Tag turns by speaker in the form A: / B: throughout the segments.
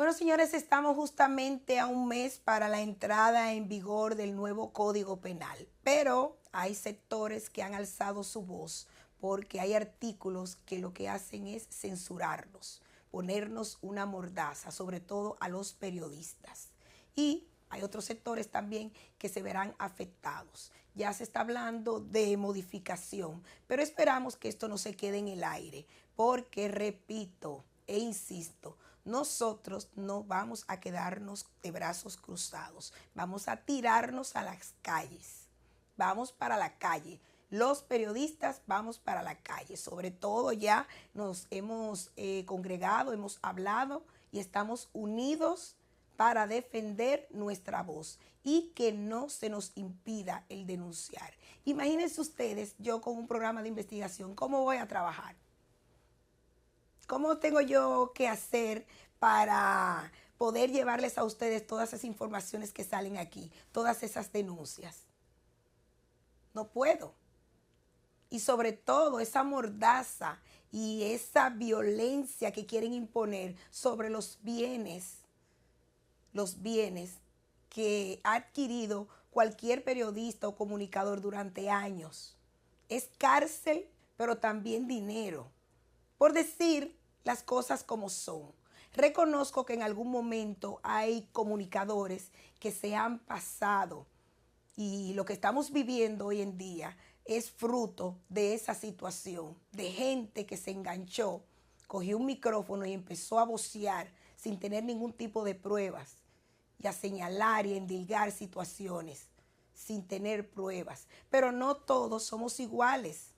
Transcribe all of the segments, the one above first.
A: Bueno, señores, estamos justamente a un mes para la entrada en vigor del nuevo Código Penal, pero hay sectores que han alzado su voz porque hay artículos que lo que hacen es censurarnos, ponernos una mordaza, sobre todo a los periodistas. Y hay otros sectores también que se verán afectados. Ya se está hablando de modificación, pero esperamos que esto no se quede en el aire, porque repito e insisto, nosotros no vamos a quedarnos de brazos cruzados, vamos a tirarnos a las calles, vamos para la calle. Los periodistas vamos para la calle, sobre todo ya nos hemos congregado, hemos hablado y estamos unidos para defender nuestra voz y que no se nos impida el denunciar. Imagínense ustedes, yo con un programa de investigación, ¿cómo voy a trabajar? ¿Cómo tengo yo que hacer para poder llevarles a ustedes todas esas informaciones que salen aquí, todas esas denuncias? No puedo. Y sobre todo esa mordaza y esa violencia que quieren imponer sobre los bienes que ha adquirido cualquier periodista o comunicador durante años. Es cárcel, pero también dinero, por decir las cosas como son. Reconozco que en algún momento hay comunicadores que se han pasado y lo que estamos viviendo hoy en día es fruto de esa situación, de gente que se enganchó, cogió un micrófono y empezó a vocear sin tener ningún tipo de pruebas y a señalar y a endilgar situaciones sin tener pruebas. Pero no todos somos iguales.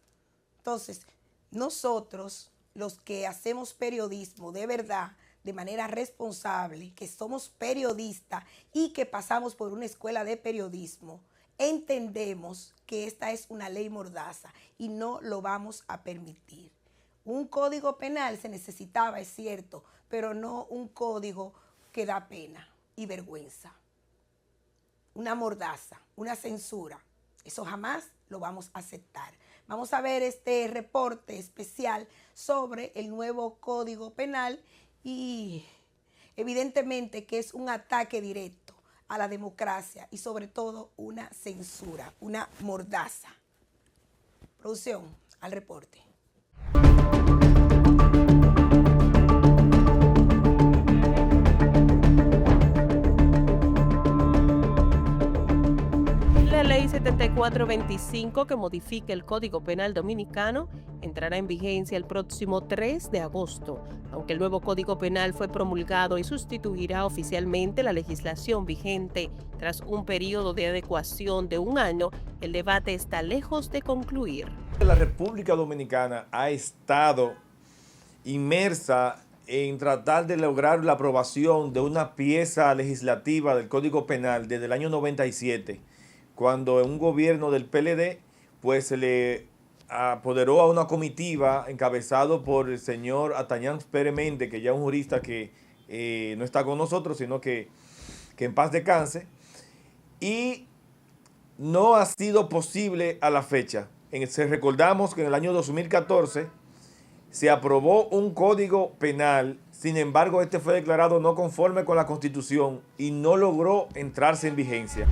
A: Entonces, nosotros, los que hacemos periodismo de verdad, de manera responsable, que somos periodistas y que pasamos por una escuela de periodismo, entendemos que esta es una ley mordaza y no lo vamos a permitir. Un código penal se necesitaba, es cierto, pero no un código que da pena y vergüenza. Una mordaza, una censura, eso jamás lo vamos a aceptar. Vamos a ver este reporte especial sobre el nuevo Código Penal y evidentemente que es un ataque directo a la democracia y sobre todo una censura, una mordaza. Producción, al reporte.
B: La Ley 7425, que modifica el Código Penal Dominicano, entrará en vigencia el próximo 3 de agosto. Aunque el nuevo Código Penal fue promulgado y sustituirá oficialmente la legislación vigente tras un periodo de adecuación de un año, el debate está lejos de concluir.
C: La República Dominicana ha estado inmersa en tratar de lograr la aprobación de una pieza legislativa del Código Penal desde el año 97, cuando en un gobierno del PLD pues se le apoderó a una comitiva encabezado por el señor Atañán Pérez Méndez, que ya es un jurista que no está con nosotros, sino que en paz descanse, y no ha sido posible a la fecha. Recordamos que en el año 2014 se aprobó un código penal, sin embargo este fue declarado no conforme con la Constitución y no logró entrarse en vigencia.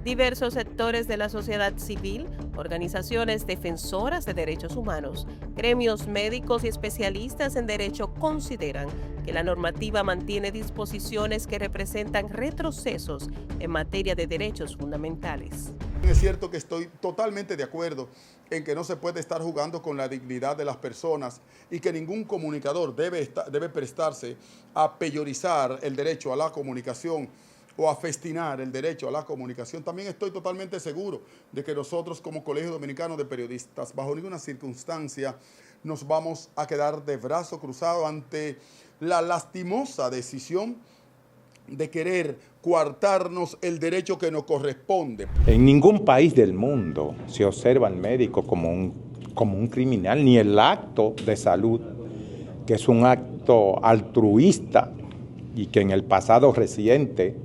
B: Diversos sectores de la sociedad civil, organizaciones defensoras de derechos humanos, gremios médicos y especialistas en derecho consideran que la normativa mantiene disposiciones que representan retrocesos en materia de derechos fundamentales.
D: Es cierto que estoy totalmente de acuerdo en que no se puede estar jugando con la dignidad de las personas y que ningún comunicador debe prestarse a peyorizar el derecho a la comunicación o a festinar el derecho a la comunicación. También estoy totalmente seguro de que nosotros como Colegio Dominicano de Periodistas, bajo ninguna circunstancia, nos vamos a quedar de brazo cruzado ante la lastimosa decisión de querer coartarnos el derecho que nos corresponde.
E: En ningún país del mundo se observa al médico como un criminal, ni el acto de salud, que es un acto altruista y que en el pasado reciente,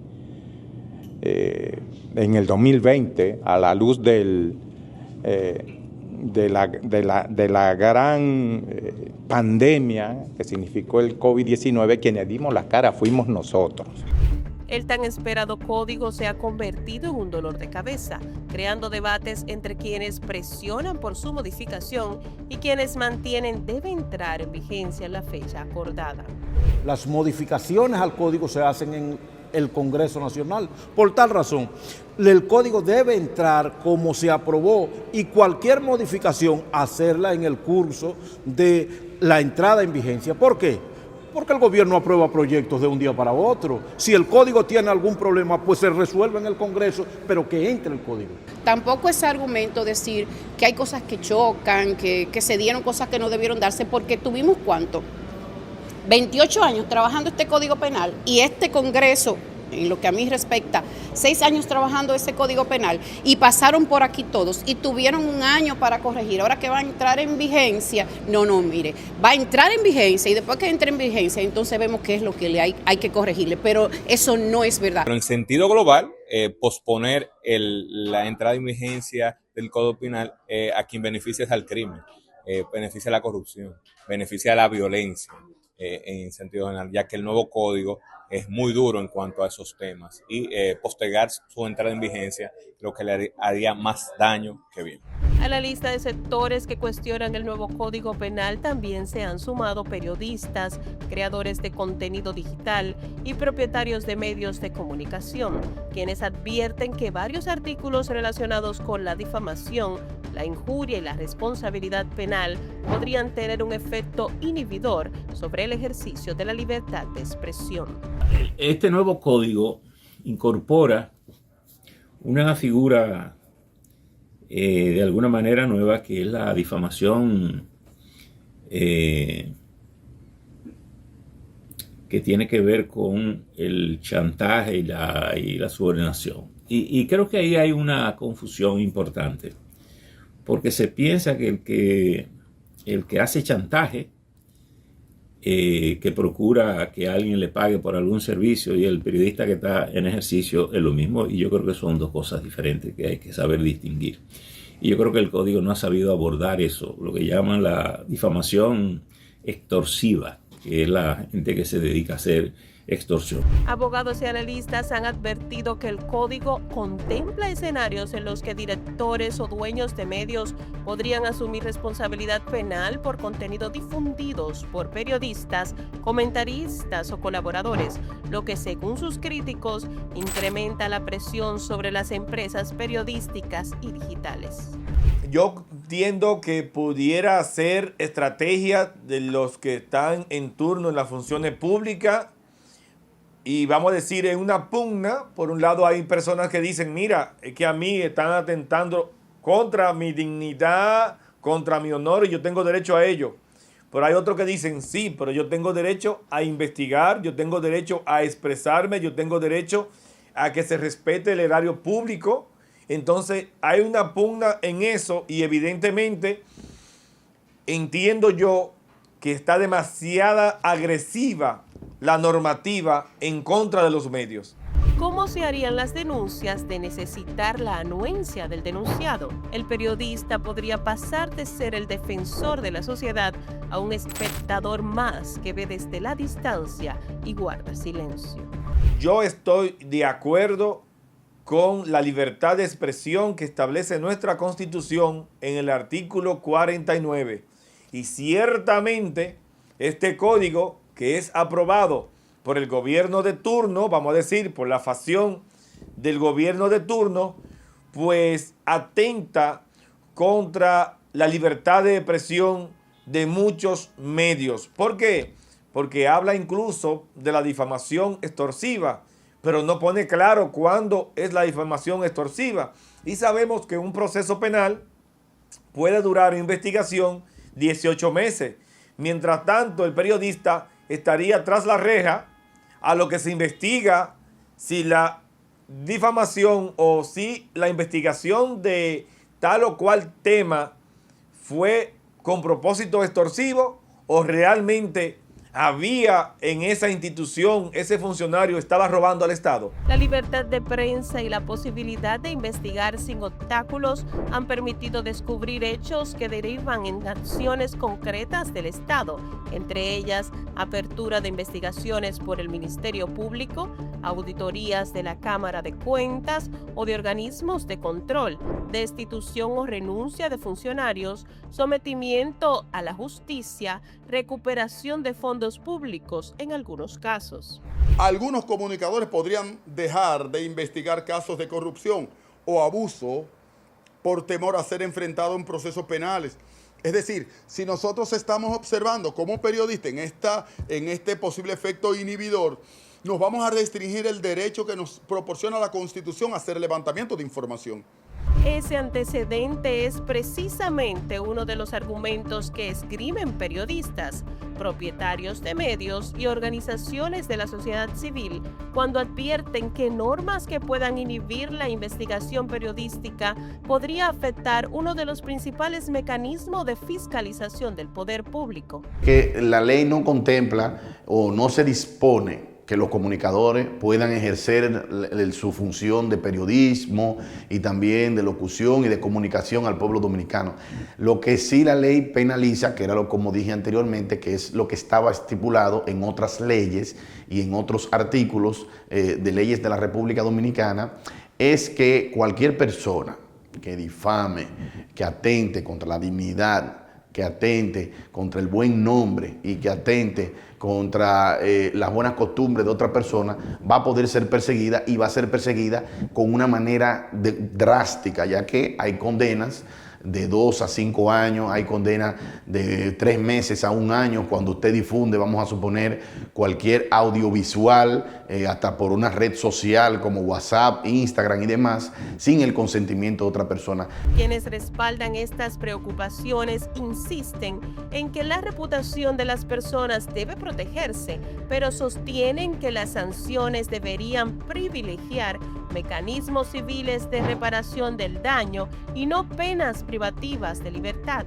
E: en el 2020, a la luz del la gran pandemia que significó el COVID-19, quienes dimos la cara fuimos nosotros.
B: El tan esperado código se ha convertido en un dolor de cabeza, creando debates entre quienes presionan por su modificación y quienes mantienen debe entrar en vigencia en la fecha acordada.
F: Las modificaciones al código se hacen en el Congreso Nacional. Por tal razón, el código debe entrar como se aprobó y cualquier modificación hacerla en el curso de la entrada en vigencia. ¿Por qué? Porque el gobierno aprueba proyectos de un día para otro. Si el código tiene algún problema, pues se resuelve en el Congreso, pero que entre el código.
G: Tampoco es argumento decir que hay cosas que chocan, que se dieron cosas que no debieron darse, porque tuvimos ¿cuánto? 28 años trabajando este Código Penal y este Congreso, en lo que a mí respecta, 6 años trabajando ese Código Penal y pasaron por aquí todos y tuvieron un año para corregir. Ahora que va a entrar en vigencia, no, mire, va a entrar en vigencia y después que entre en vigencia, entonces vemos qué es lo que hay que corregirle, pero eso no es verdad.
H: Pero en sentido global, posponer la entrada en vigencia del Código Penal a quien beneficia es al crimen, beneficia a la corrupción, beneficia a la violencia. En sentido general, ya que el nuevo código es muy duro en cuanto a esos temas y postergar su entrada en vigencia lo que le haría más daño que bien.
B: A la lista de sectores que cuestionan el nuevo Código Penal también se han sumado periodistas, creadores de contenido digital y propietarios de medios de comunicación, quienes advierten que varios artículos relacionados con la difamación, la injuria y la responsabilidad penal podrían tener un efecto inhibidor sobre el ejercicio de la libertad de expresión.
I: Este nuevo código incorpora una figura de alguna manera nueva, que es la difamación que tiene que ver con el chantaje y la subordinación. Y creo que ahí hay una confusión importante, porque se piensa que el que hace chantaje, que procura que alguien le pague por algún servicio, y el periodista que está en ejercicio es lo mismo, y yo creo que son dos cosas diferentes que hay que saber distinguir. Y yo creo que el código no ha sabido abordar eso, lo que llaman la difamación extorsiva, que es la gente que se dedica a hacer extorsión.
B: Abogados y analistas han advertido que el código contempla escenarios en los que directores o dueños de medios podrían asumir responsabilidad penal por contenido difundidos por periodistas, comentaristas o colaboradores, lo que según sus críticos incrementa la presión sobre las empresas periodísticas y digitales.
C: Yo entiendo que pudiera ser estrategia de los que están en turno en las funciones públicas. Y vamos a decir, en una pugna, por un lado hay personas que dicen, mira, es que a mí están atentando contra mi dignidad, contra mi honor, y yo tengo derecho a ello. Pero hay otros que dicen, sí, pero yo tengo derecho a investigar, yo tengo derecho a expresarme, yo tengo derecho a que se respete el erario público. Entonces hay una pugna en eso y evidentemente entiendo yo que está demasiada agresiva la normativa en contra de los medios.
B: ¿Cómo se harían las denuncias de necesitar la anuencia del denunciado? El periodista podría pasar de ser el defensor de la sociedad a un espectador más que ve desde la distancia y guarda silencio.
C: Yo estoy de acuerdo con la libertad de expresión que establece nuestra Constitución en el artículo 49. Y ciertamente este código, que es aprobado por el gobierno de turno, vamos a decir, por la facción del gobierno de turno, pues atenta contra la libertad de expresión de muchos medios. ¿Por qué? Porque habla incluso de la difamación extorsiva, pero no pone claro cuándo es la difamación extorsiva. Y sabemos que un proceso penal puede durar en investigación 18 meses. Mientras tanto, el periodista estaría tras la reja a lo que se investiga si la difamación o si la investigación de tal o cual tema fue con propósito extorsivo o realmente había en esa institución, ese funcionario estaba robando al Estado.
B: La libertad de prensa y la posibilidad de investigar sin obstáculos han permitido descubrir hechos que derivan en acciones concretas del Estado, entre ellas apertura de investigaciones por el Ministerio Público, auditorías de la Cámara de Cuentas o de organismos de control, destitución o renuncia de funcionarios, sometimiento a la justicia, recuperación de fondos públicos en algunos casos.
D: Algunos comunicadores podrían dejar de investigar casos de corrupción o abuso por temor a ser enfrentados en procesos penales. Es decir, si nosotros estamos observando como periodistas en este posible efecto inhibidor, nos vamos a restringir el derecho que nos proporciona la Constitución a hacer levantamiento de información.
B: Ese antecedente es precisamente uno de los argumentos que esgrimen periodistas, propietarios de medios y organizaciones de la sociedad civil cuando advierten que normas que puedan inhibir la investigación periodística podría afectar uno de los principales mecanismos de fiscalización del poder público.
J: Que la ley no contempla o no se dispone que los comunicadores puedan ejercer su función de periodismo y también de locución y de comunicación al pueblo dominicano. Lo que sí la ley penaliza, que era como dije anteriormente, que es lo que estaba estipulado en otras leyes y en otros artículos de leyes de la República Dominicana, es que cualquier persona que difame, que atente contra la dignidad, que atente contra el buen nombre y que atente contra las buenas costumbres de otra persona, va a poder ser perseguida y va a ser perseguida con una manera drástica, ya que hay condenas de 2 a 5 años, hay condenas de 3 meses a 1 año cuando usted difunde, vamos a suponer, cualquier audiovisual, hasta por una red social como WhatsApp, Instagram y demás, sin el consentimiento de otra persona.
B: Quienes respaldan estas preocupaciones insisten en que la reputación de las personas debe protegerse, pero sostienen que las sanciones deberían privilegiar mecanismos civiles de reparación del daño y no penas privativas de libertad.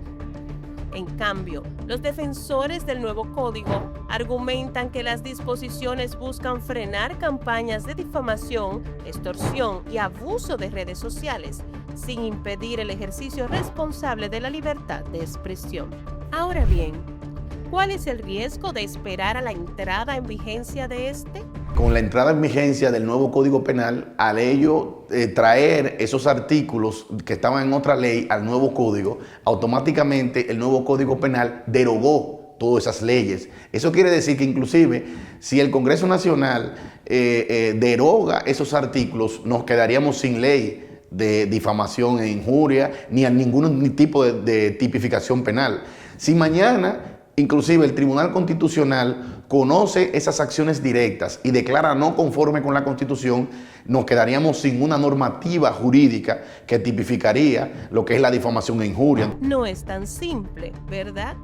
B: En cambio, los defensores del nuevo código argumentan que las disposiciones buscan frenar campañas de difamación, extorsión y abuso de redes sociales, sin impedir el ejercicio responsable de la libertad de expresión. Ahora bien, ¿cuál es el riesgo de esperar a la entrada en vigencia de este?
J: Con la entrada en vigencia del nuevo Código Penal, al ello traer esos artículos que estaban en otra ley al nuevo código, automáticamente el nuevo Código Penal derogó todas esas leyes. Eso quiere decir que inclusive si el Congreso Nacional deroga esos artículos, nos quedaríamos sin ley de difamación e injuria, ni a ningún tipo de tipificación penal. Si mañana inclusive el Tribunal Constitucional conoce esas acciones directas y declara no conforme con la Constitución, nos quedaríamos sin una normativa jurídica que tipificaría lo que es la difamación e injuria.
B: No es tan simple, ¿verdad?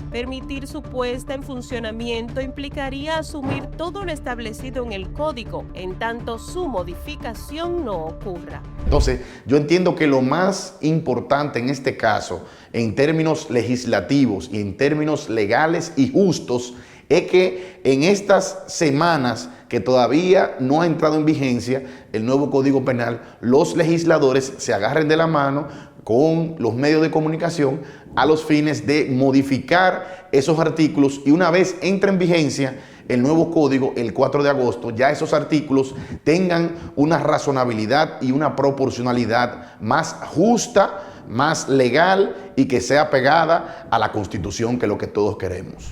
B: Permitir su puesta en funcionamiento implicaría asumir todo lo establecido en el código, en tanto su modificación no ocurra.
J: Entonces, yo entiendo que lo más importante en este caso, en términos legislativos y en términos legales y justos, es que en estas semanas que todavía no ha entrado en vigencia el nuevo Código Penal, los legisladores se agarren de la mano con los medios de comunicación a los fines de modificar esos artículos y una vez entre en vigencia el nuevo código el 4 de agosto, ya esos artículos tengan una razonabilidad y una proporcionalidad más justa, más legal y que sea pegada a la Constitución, que es lo que todos queremos.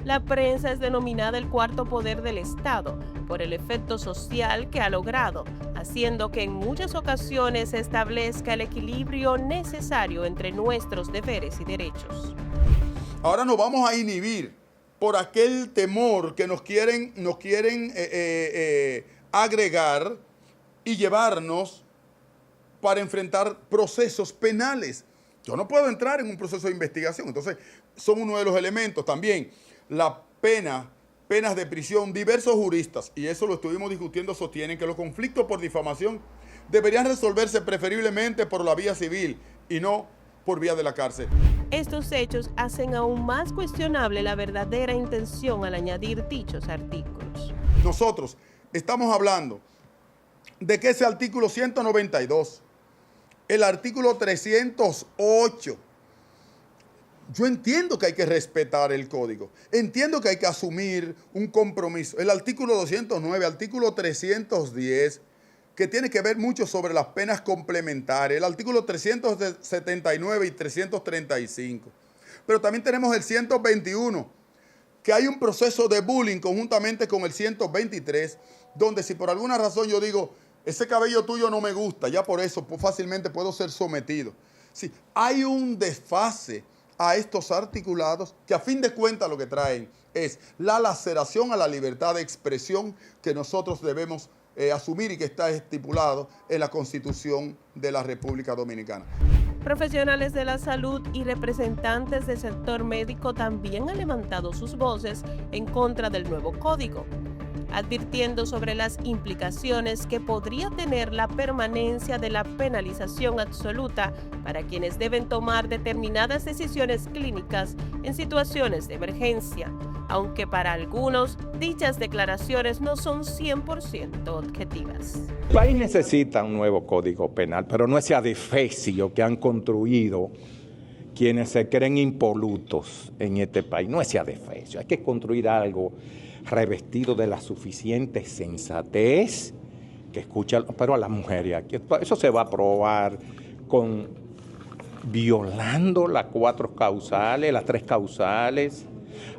B: La prensa es denominada el cuarto poder del Estado por el efecto social que ha logrado, haciendo que en muchas ocasiones se establezca el equilibrio necesario entre nuestros deberes y derechos.
D: Ahora nos vamos a inhibir por aquel temor que nos quieren agregar y llevarnos para enfrentar procesos penales. Yo no puedo entrar en un proceso de investigación, entonces son uno de los elementos también. La penas de prisión, diversos juristas, y eso lo estuvimos discutiendo, sostienen que los conflictos por difamación deberían resolverse preferiblemente por la vía civil y no por vía de la cárcel.
B: Estos hechos hacen aún más cuestionable la verdadera intención al añadir dichos artículos.
D: Nosotros estamos hablando de que ese artículo 192, el artículo 308, yo entiendo que hay que respetar el código, entiendo que hay que asumir un compromiso. El artículo 209, artículo 310, que tiene que ver mucho sobre las penas complementarias, el artículo 379 y 335. Pero también tenemos el 121, que hay un proceso de bullying conjuntamente con el 123, donde si por alguna razón yo digo, ese cabello tuyo no me gusta, ya por eso fácilmente puedo ser sometido. Sí, hay un desfase a estos articulados que a fin de cuentas lo que traen es la laceración a la libertad de expresión que nosotros debemos asumir y que está estipulado en la Constitución de la República Dominicana.
B: Profesionales de la salud y representantes del sector médico también han levantado sus voces en contra del nuevo código, advirtiendo sobre las implicaciones que podría tener la permanencia de la penalización absoluta para quienes deben tomar determinadas decisiones clínicas en situaciones de emergencia, aunque para algunos dichas declaraciones no son 100% objetivas.
E: El país necesita un nuevo código penal, pero no ese adefesio que han construido quienes se creen impolutos en este país, no ese adefesio. Hay que construir algo revestido de la suficiente sensatez que escucha, pero a las mujeres aquí. Eso se va a probar violando las 4 causales, las 3 causales.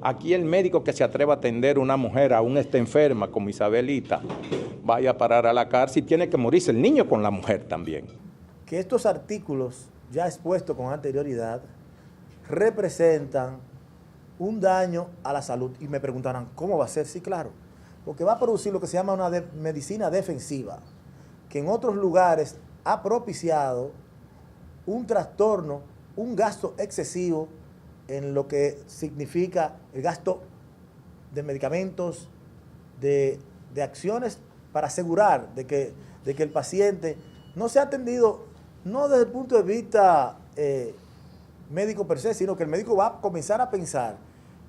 E: Aquí el médico que se atreva a atender a una mujer, aún está enferma como Isabelita, vaya a parar a la cárcel y tiene que morirse el niño con la mujer también.
K: Que estos artículos ya expuestos con anterioridad representan un daño a la salud. Y me preguntarán, ¿cómo va a ser? Sí, claro, porque va a producir lo que se llama una medicina defensiva, que en otros lugares ha propiciado un trastorno, un gasto excesivo en lo que significa el gasto de medicamentos, de acciones para asegurar de que el paciente no sea atendido, no desde el punto de vista médico per se, sino que el médico va a comenzar a pensar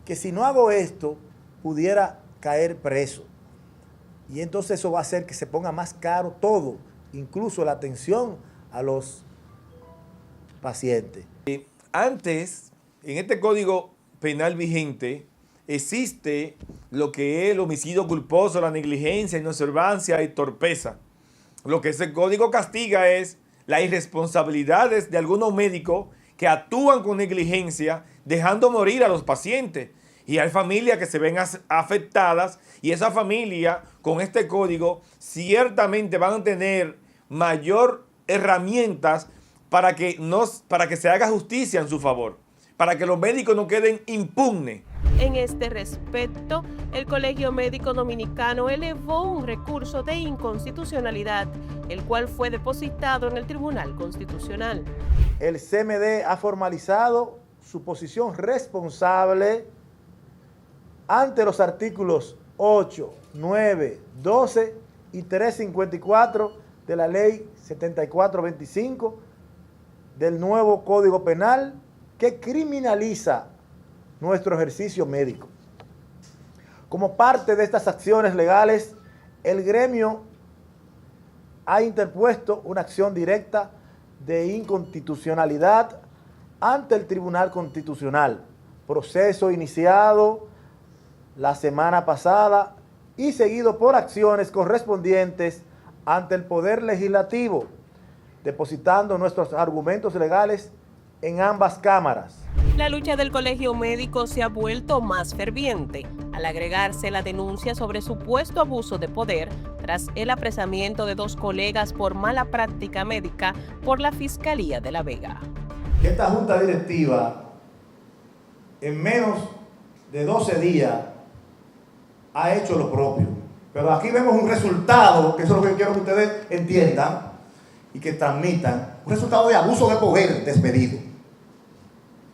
K: que si no hago esto, pudiera caer preso. Y entonces eso va a hacer que se ponga más caro todo, incluso la atención a los pacientes.
C: Antes, en este Código Penal vigente, existe lo que es el homicidio culposo, la negligencia, inobservancia y torpeza. Lo que ese código castiga es las irresponsabilidades de algunos médicos que actúan con negligencia, dejando morir a los pacientes. Y hay familias que se ven afectadas y esa familia con este código ciertamente van a tener mayor herramientas para que se haga justicia en su favor, para que los médicos no queden impunes.
B: En este respecto, el Colegio Médico Dominicano elevó un recurso de inconstitucionalidad, el cual fue depositado en el Tribunal Constitucional.
K: El CMD ha formalizado su posición responsable ante los artículos 8, 9, 12 y 354 de la Ley 7425 del nuevo Código Penal que criminaliza nuestro ejercicio médico. Como parte de estas acciones legales, el gremio ha interpuesto una acción directa de inconstitucionalidad ante el Tribunal Constitucional, proceso iniciado la semana pasada y seguido por acciones correspondientes ante el Poder Legislativo, depositando nuestros argumentos legales en ambas cámaras.
B: La lucha del Colegio Médico se ha vuelto más ferviente al agregarse la denuncia sobre supuesto abuso de poder tras el apresamiento de 2 colegas por mala práctica médica por la Fiscalía de La Vega.
K: Esta junta directiva en menos de 12 días ha hecho lo propio. Pero aquí vemos un resultado, que eso es lo que quiero que ustedes entiendan y que transmitan, un resultado de abuso de poder despedido.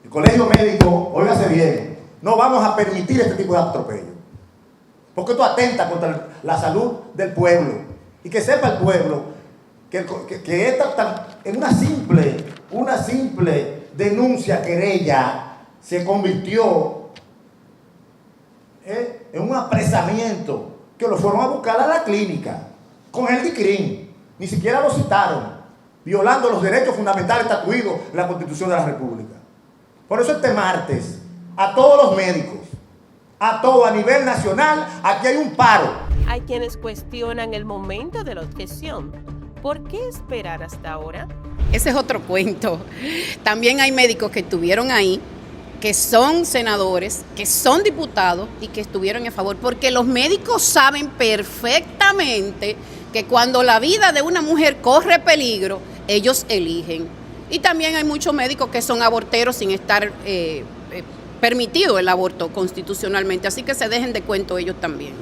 K: El Colegio Médico, óigase bien, no vamos a permitir este tipo de atropello, porque esto atenta contra la salud del pueblo. Y que sepa el pueblo que esta, en una simple denuncia, querella, se convirtió en un apresamiento que lo fueron a buscar a la clínica con el DICRIM. Ni siquiera lo citaron, violando los derechos fundamentales estatuidos en la Constitución de la República. Por eso este martes, a todos los médicos, a nivel nacional, aquí hay un paro.
B: Hay quienes cuestionan el momento de la objeción. ¿Por qué esperar hasta ahora?
G: Ese es otro cuento. También hay médicos que estuvieron ahí, que son senadores, que son diputados y que estuvieron a favor, porque los médicos saben perfectamente que cuando la vida de una mujer corre peligro, ellos eligen. Y también hay muchos médicos que son aborteros sin estar permitido el aborto constitucionalmente, así que se dejen de cuento ellos también.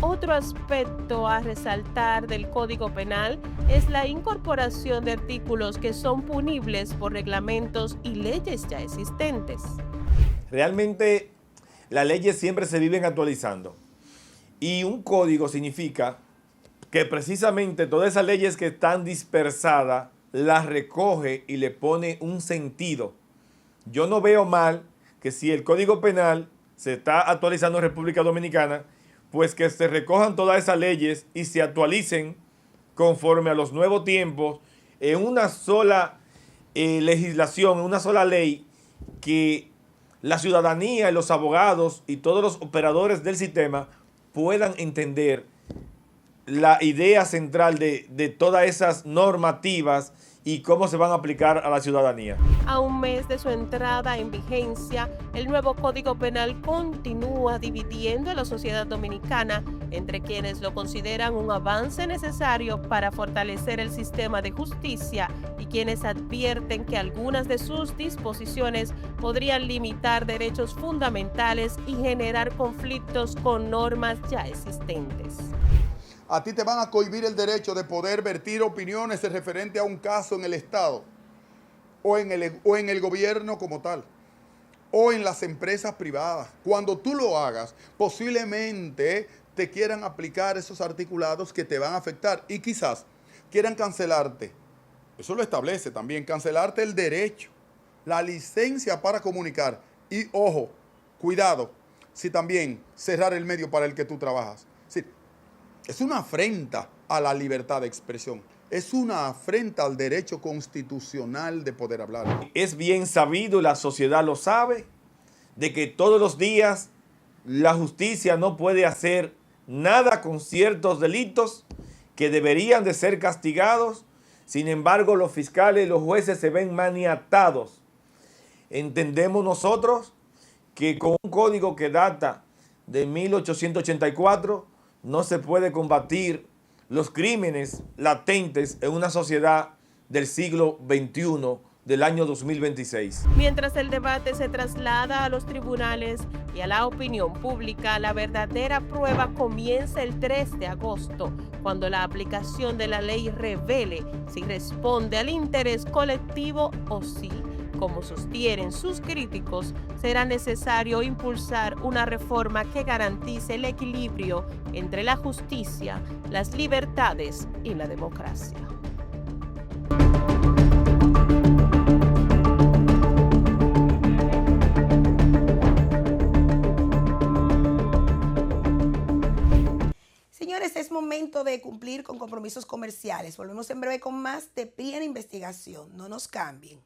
B: Otro aspecto a resaltar del Código Penal es la incorporación de artículos que son punibles por reglamentos y leyes ya existentes.
C: Realmente las leyes siempre se viven actualizando y un código significa que precisamente todas esas leyes que están dispersadas las recoge y le pone un sentido. Yo no veo mal que si el Código Penal se está actualizando en República Dominicana, pues que se recojan todas esas leyes y se actualicen conforme a los nuevos tiempos en una sola legislación, en una sola ley, que la ciudadanía y los abogados y todos los operadores del sistema puedan entender la idea central de todas esas normativas y cómo se van a aplicar a la ciudadanía.
B: A un mes de su entrada en vigencia, el nuevo Código Penal continúa dividiendo a la sociedad dominicana entre quienes lo consideran un avance necesario para fortalecer el sistema de justicia y quienes advierten que algunas de sus disposiciones podrían limitar derechos fundamentales y generar conflictos con normas ya existentes.
D: A ti te van a cohibir el derecho de poder vertir opiniones referente a un caso en el Estado o en el gobierno como tal o en las empresas privadas. Cuando tú lo hagas, posiblemente te quieran aplicar esos articulados que te van a afectar y quizás quieran cancelarte. Eso lo establece también, cancelarte el derecho, la licencia para comunicar y, ojo, cuidado, si también cerrar el medio para el que tú trabajas. Es una afrenta a la libertad de expresión. Es una afrenta al derecho constitucional de poder hablar.
C: Es bien sabido, y la sociedad lo sabe, de que todos los días la justicia no puede hacer nada con ciertos delitos que deberían de ser castigados. Sin embargo, los fiscales y los jueces se ven maniatados. Entendemos nosotros que con un código que data de 1884, no se puede combatir los crímenes latentes en una sociedad del siglo XXI, del año 2026.
B: Mientras el debate se traslada a los tribunales y a la opinión pública, la verdadera prueba comienza el 3 de agosto, cuando la aplicación de la ley revele si responde al interés colectivo o si, como sostienen sus críticos, será necesario impulsar una reforma que garantice el equilibrio entre la justicia, las libertades y la democracia.
A: Señores, es momento de cumplir con compromisos comerciales. Volvemos en breve con más de Pie en Investigación. No nos cambien.